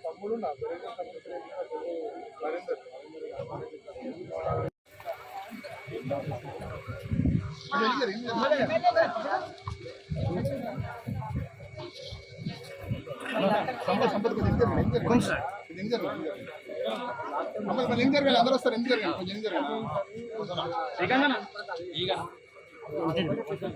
తమ్ముడు నా అందరూ వస్తారు. ఎందుకు జరగాలి కొంచెం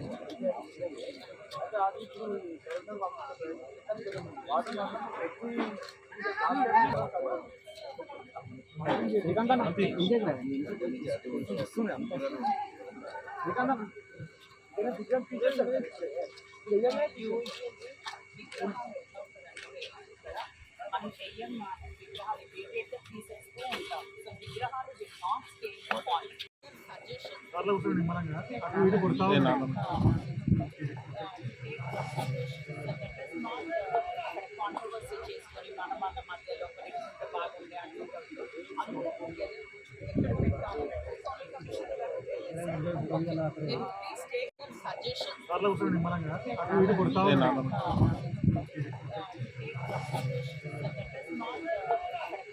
ఎందుకు జరగాలి కాంట్రవర్సీ చేసుకొని మన మధ్యలో బాగుండే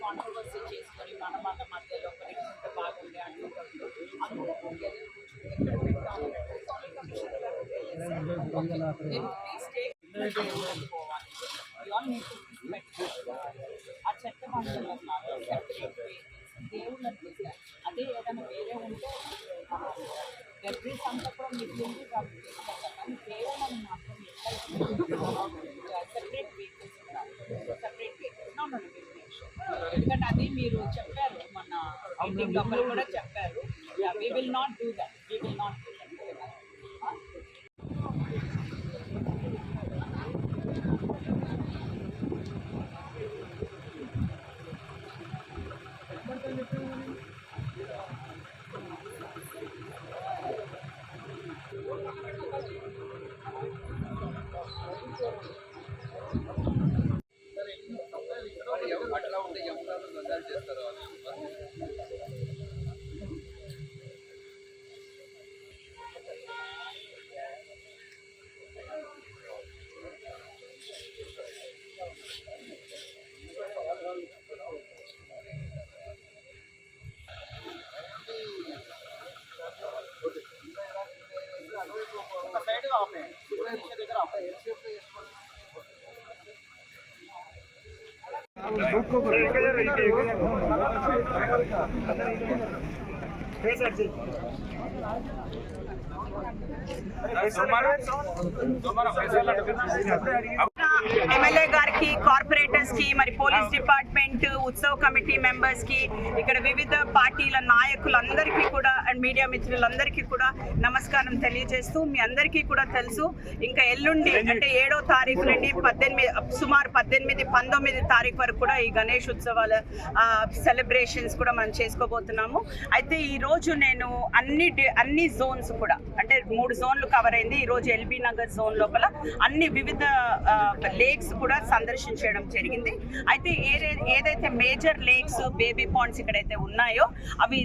కాంట్రవర్సీ చేసుకొని మన మధ్యలో బాగుండే ఆ చెత్త బంధువులు దేవుళ్ళని చేశారు. అదే ఏదైనా వేరే ఉంటే డెబ్రీస్ అంతా కూడా మిగిలింది కానీ దేవుళ్ళని మాత్రం సెపరేట్ వెహికల్స్ సెపరేట్ వెహికల్స్ ఎందుకంటే అది మీరు చెప్పారు మన మీటింగ్ అప్పుడు కూడా చెప్పారు. we will not do that. అట్లా ఉంటే ఎంతలో గందాలు చేస్తారు. ఒక సైడ్ ఆపే దగ్గర ఆపే ఎమ్మెల్యే గారికి, కార్పొరేటర్స్ కి, మరి పోలీస్ డిపార్ట్మెంట్, ఉత్సవ కమిటీ మెంబర్స్ కి, ఇక్కడ వివిధ పార్టీల నాయకులందరికీ కూడా అండ్ మీడియా మిత్రులందరికీ కూడా నమస్కారం తెలియజేస్తూ, మీ అందరికీ కూడా తెలుసు ఇంకా ఎల్లుండి అంటే 7వ తారీఖు నుండి సుమారు 18, 19 తారీఖు వరకు కూడా ఈ గణేష్ ఉత్సవాల సెలబ్రేషన్స్ కూడా మనం చేసుకోబోతున్నాము. అయితే ఈరోజు నేను అన్ని జోన్స్ కూడా అంటే 3 జోన్లు కవర్ అయింది. ఈరోజు ఎల్బీ నగర్ జోన్ లోపల అన్ని వివిధ లేక్స్ కూడా సందర్శించడం జరిగింది. అయితే ఏదైతే మేజర్ లేక్స్, బేబీ పాండ్స్ ఇక్కడైతే ఉన్నాయో అవి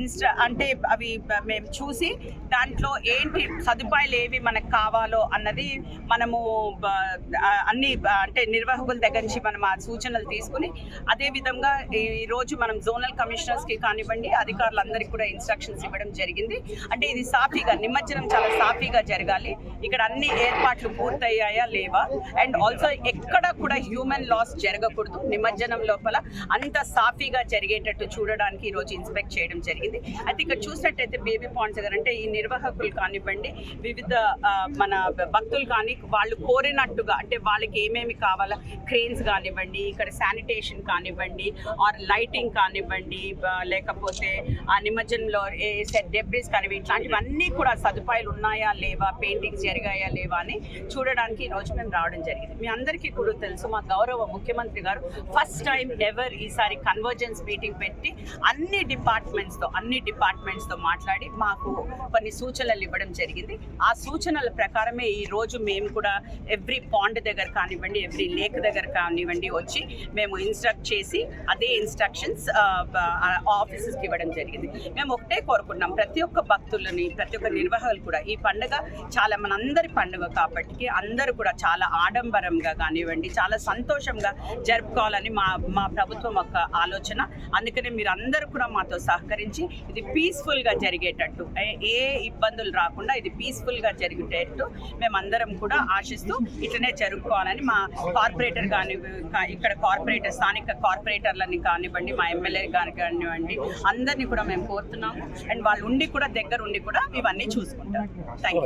అవి మేము చూసి దాంట్లో ఏంటి సదుపాయాలు ఏవి మనకు కావాలో అన్నది మనము అన్ని అంటే నిర్వాహకుల దగ్గర నుంచి మనం ఆ సూచనలు తీసుకుని అదేవిధంగా ఈరోజు మనం జోనల్ కమిషనర్స్కి కానివ్వండి అధికారులందరికీ కూడా ఇన్స్ట్రక్షన్స్ ఇవ్వడం జరిగింది. అంటే ఇది సాఫీగా నిమజ్జనం చాలా సాఫీగా జరగాలి. ఇక్కడ అన్ని ఏర్పాట్లు పూర్తయ్యాయా లేవా అండ్ ఆల్సో ఎక్కడ కూడా హ్యూమన్ లాస్ జరగకూడదు. నిమజ్జనం లోపల అంత సాఫీగా జరిగేటట్టు చూడడానికి ఈరోజు ఇన్స్పెక్ట్ చేయడం జరిగింది. అయితే ఇక్కడ చూసినట్టయితే బేబీ పాండ్స్ దగ్గర అంటే ఈ నిర్వాహకులు కానివ్వండి వివిధ మన భక్తులు కానీ వాళ్ళు కోరినట్టుగా అంటే వాళ్ళకి ఏమేమి కావాలా క్రేన్స్ కానివ్వండి, ఇక్కడ శానిటేషన్ కానివ్వండి, ఆర్ లైటింగ్ కానివ్వండి, లేకపోతే ఆ నిమజ్జనంలో డెబ్రీస్ కానివ్వండి ఇట్లాంటివన్నీ కూడా సదుపాయాలు ఉన్నాయా లేవా, పెయింటింగ్స్ జరిగాయా లేవా అని చూడడానికి ఈరోజు మేము రావడం జరిగింది. మీ అందరికీ కూడా తెలుసు మా గౌరవ ముఖ్యమంత్రి గారు ఫస్ట్ టైం ఎవర్ ఈసారి కన్వర్జెన్స్ మీటింగ్ పెట్టి అన్ని డిపార్ట్మెంట్స్తో మాట్లాడి మాట్లాడి మాకు కొన్ని సూచనలు ఇవ్వడం జరిగింది. ఆ సూచనల ప్రకారమే ఈ రోజు మేము కూడా ఎవ్రీ పాండ్ దగ్గర కానివ్వండి, ఎవ్రీ లేక్ దగ్గర కానివ్వండి వచ్చి మేము ఇన్స్ట్రక్ట్ చేసి అదే ఇన్స్ట్రక్షన్స్ ఆఫీసెస్కి ఇవ్వడం జరిగింది. మేము ఒకటే కోరుకున్నాం, ప్రతి ఒక్క భక్తులని, ప్రతి ఒక్క నిర్వాహకులు కూడా ఈ పండుగ చాలా మనందరి పండుగ కాబట్టి అందరూ కూడా చాలా ఆడంబరంగా కానివ్వండి, చాలా సంతోషంగా జరుపుకోవాలని మా ప్రభుత్వం ఒక ఆలోచన. అందుకనే మీరు అందరూ కూడా మాతో సహకరించి ఇది పీస్ఫుల్గా జరిగేటట్టు, ఏ ఇబ్బందులు రాకుండా ఇది పీస్ఫుల్గా జరిగేటట్టు మేమందరం కూడా ఆశిస్తూ ఇట్లనే జరుపుకోవాలని మా కార్పొరేటర్ ఇక్కడ కార్పొరేటర్ స్థానిక కార్పొరేటర్లని కానివ్వండి, మా ఎమ్మెల్యే గారు కానివ్వండి, అందరినీ కూడా మేము కోరుతున్నాము. అండ్ వాళ్ళు ఉండి కూడా దగ్గర ఉండి కూడా ఇవన్నీ చూసుకుంటారు. Thank you.